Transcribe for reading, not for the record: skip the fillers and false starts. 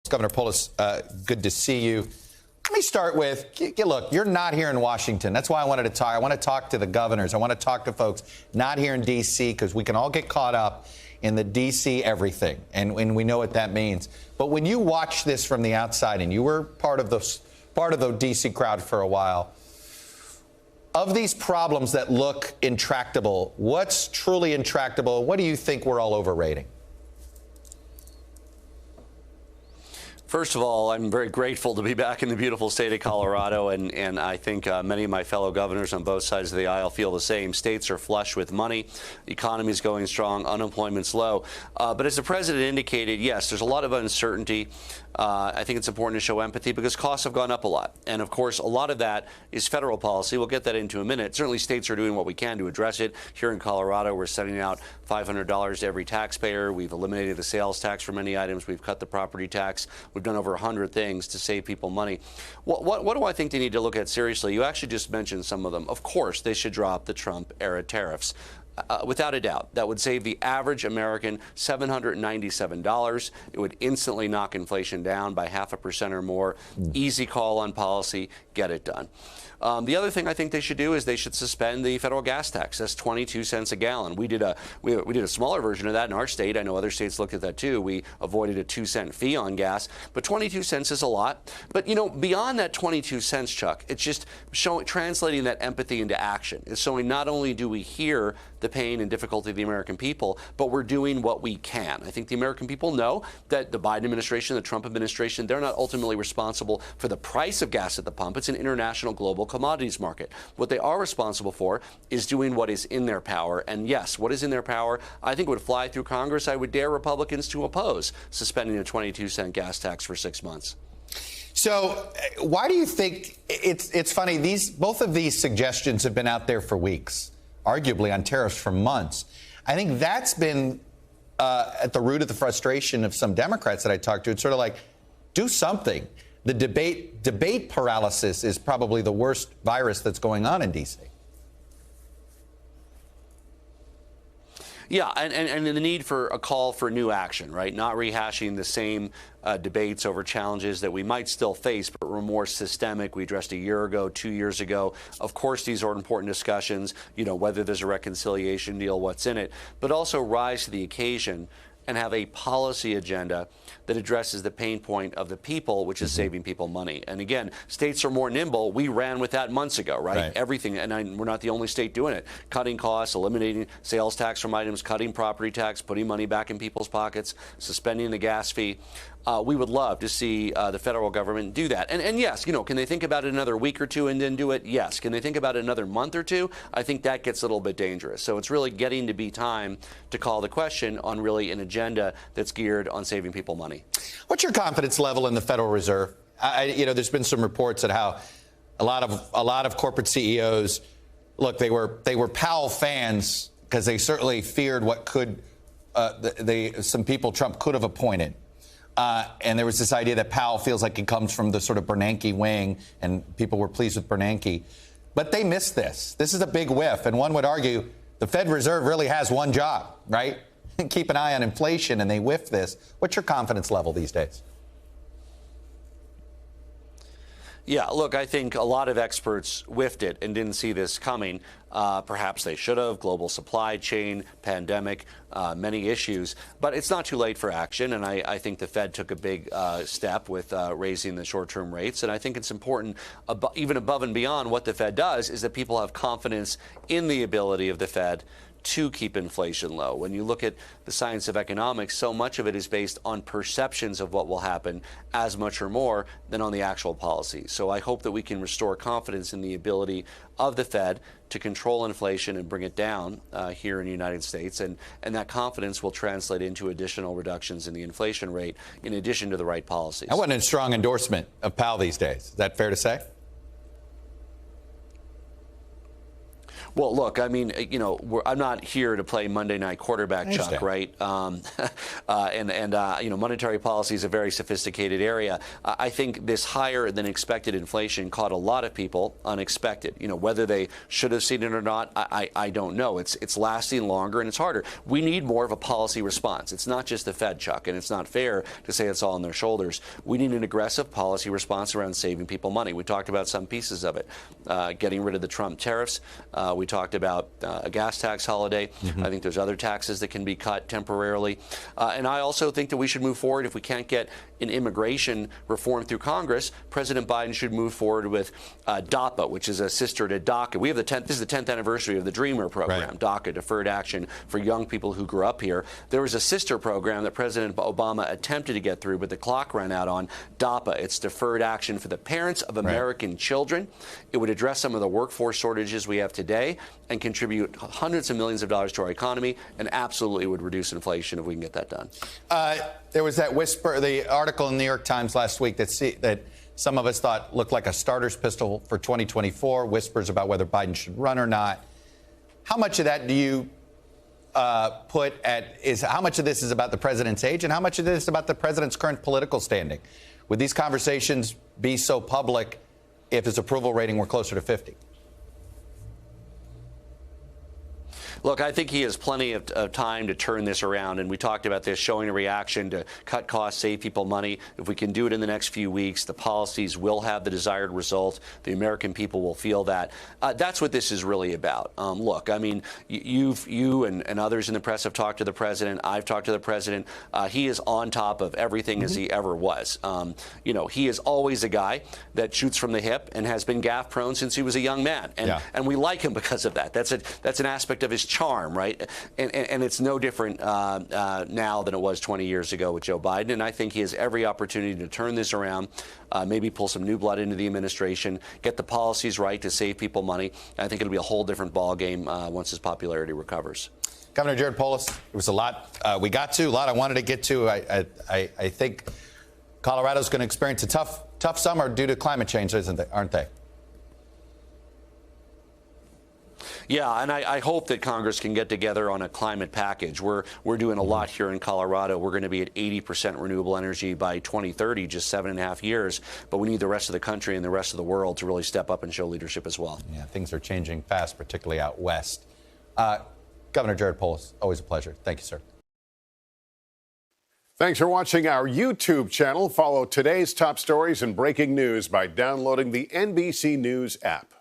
Governor Polis, good to see you. Let me start with, look, you're not here in Washington. That's why I wanted to talk. I want to talk to the governors. I want to talk to folks not here in D.C. because we can all get caught up in the D.C. everything, and we know what that means. But when you watch this from the outside, and you were part of the D.C. crowd for a while, of these problems that look intractable, what's truly intractable? What do you think we're all overrating? First of all, I'm very grateful to be back in the beautiful state of Colorado, and I think many of my fellow governors on both sides of the aisle feel the same. States are flush with money, the economy is going strong, unemployment's low. But as the president indicated, yes, there's a lot of uncertainty. I think it's important to show empathy because costs have gone up a lot. And of course, a lot of that is federal policy. We'll get that into a minute. Certainly, states are doing what we can to address it. Here in Colorado, we're sending out $500 to every taxpayer. We've eliminated the sales tax for many items. We've cut the property tax. We've done over 100 things to save people money. What do I think they need to look at seriously? You actually just mentioned some of them. Of course, they should drop the Trump-era tariffs. Without a doubt, that would save the average American $797. It would instantly knock inflation down by 0.5% or more. Easy call on policy. Get it done. The other thing I think they should do is they should suspend the federal gas tax. That's 22 cents a gallon. We did a smaller version of that in our state. I know other states looked at that too. We avoided a 2-cent fee on gas, but 22 cents is a lot. But you know, beyond that 22 cents, Chuck, it's just translating that empathy into action. It's showing not only do we hear the pain and difficulty of the American people, but we're doing what we can. I think the American people know that the Biden administration, the Trump administration, they're not ultimately responsible for the price of gas at the pump. It's an international global commodities market. What they are responsible for is doing what is in their power. And yes, what is in their power, I think would fly through Congress. I would dare Republicans to oppose suspending a 22-cent gas tax for 6 months. So why do you think it's funny? Both of these suggestions have been out there for weeks, arguably on tariffs for months. I think that's been at the root of the frustration of some Democrats that I talked to. It's sort of like, do something. The debate paralysis is probably the worst virus that's going on in D.C. Yeah, and the need for a call for new action, right? Not rehashing the same debates over challenges that we might still face, but were more systemic. We addressed a year ago, 2 years ago. Of course, these are important discussions, you know, whether there's a reconciliation deal, what's in it, but also rise to the occasion and have a policy agenda that addresses the pain point of the people, which is saving people money. And again, states are more nimble. We ran with that months ago, right? Everything, and we're not the only state doing it. Cutting costs, eliminating sales tax from items, cutting property tax, putting money back in people's pockets, suspending the gas fee. We would love to see the federal government do that. And yes, you know, can they think about it another week or two and then do it? Yes. Can they think about it another month or two? I think that gets a little bit dangerous. So it's really getting to be time to call the question on really an agenda that's geared on saving people money. What's your confidence level in the Federal Reserve? You know, there's been some reports at how a lot of corporate CEOs, look, they were Powell fans because they certainly feared what could some people Trump could have appointed. And there was this idea that Powell feels like he comes from the sort of Bernanke wing, and people were pleased with Bernanke. But they missed this. This is a big whiff. And one would argue the Fed Reserve really has one job, right? Keep an eye on inflation, and they whiff this. What's your confidence level these days? Yeah, look, I think a lot of experts whiffed it and didn't see this coming. Perhaps they should have. Global supply chain, pandemic, many issues. But it's not too late for action. And I think the Fed took a big step with raising the short-term rates. And I think it's important, even above and beyond what the Fed does, is that people have confidence in the ability of the Fed to keep inflation low. When you look at the science of economics, so much of it is based on perceptions of what will happen as much or more than on the actual policy. So I hope that we can restore confidence in the ability of the Fed to control inflation and bring it down here in the United States. And that confidence will translate into additional reductions in the inflation rate in addition to the right policies. I want a strong endorsement of Powell these days. Is that fair to say? Well, look, I mean, I'm not here to play Monday night quarterback, Chuck, right? Monetary policy is a very sophisticated area. I think this higher than expected inflation caught a lot of people unexpected. Whether they should have seen it or not, I don't know. It's lasting longer and it's harder. We need more of a policy response. It's not just the Fed, Chuck, and it's not fair to say it's all on their shoulders. We need an aggressive policy response around saving people money. We talked about some pieces of it, getting rid of the Trump tariffs. We talked about a gas tax holiday. I think there's other taxes that can be cut temporarily. And I also think that we should move forward. If we can't get an immigration reform through Congress, President Biden should move forward with DAPA, which is a sister to DACA. We have this is the 10th anniversary of the Dreamer program, right. DACA, Deferred Action for young people who grew up here. There was a sister program that President Obama attempted to get through, but the clock ran out on DAPA. It's Deferred Action for the parents of American children. It would address some of the workforce shortages we have today and contribute hundreds of millions of dollars to our economy, and absolutely would reduce inflation if we can get that done. There was that whisper, the article in the New York Times last week that some of us thought looked like a starter's pistol for 2024, whispers about whether Biden should run or not. How much of that do you how much of this is about the president's age and how much of this is about the president's current political standing? Would these conversations be so public if his approval rating were closer to 50? Look, I think he has plenty of time to turn this around, and we talked about this, showing a reaction to cut costs, save people money. If we can do it in the next few weeks, the policies will have the desired result. The American people will feel that. That's what this is really about. Look, I mean, you and others in the press have talked to the president. I've talked to the president. He is on top of everything as he ever was. He is always a guy that shoots from the hip and has been gaffe prone since he was a young man, and we like him because of that. That's an aspect of his charm, right? And it's no different now than it was 20 years ago with Joe Biden. And I think he has every opportunity to turn this around, maybe pull some new blood into the administration, get the policies right to save people money. I think it'll be a whole different ballgame once his popularity recovers. Governor Jared Polis, it was a lot we got to, a lot I wanted to get to. I think Colorado's going to experience a tough summer due to climate change, aren't they? Yeah, and I hope that Congress can get together on a climate package. We're doing a lot here in Colorado. We're going to be at 80% renewable energy by 2030, just 7.5 years. But we need the rest of the country and the rest of the world to really step up and show leadership as well. Yeah, things are changing fast, particularly out west. Governor Jared Polis, always a pleasure. Thank you, sir. Thanks for watching our YouTube channel. Follow today's top stories and breaking news by downloading the NBC News app.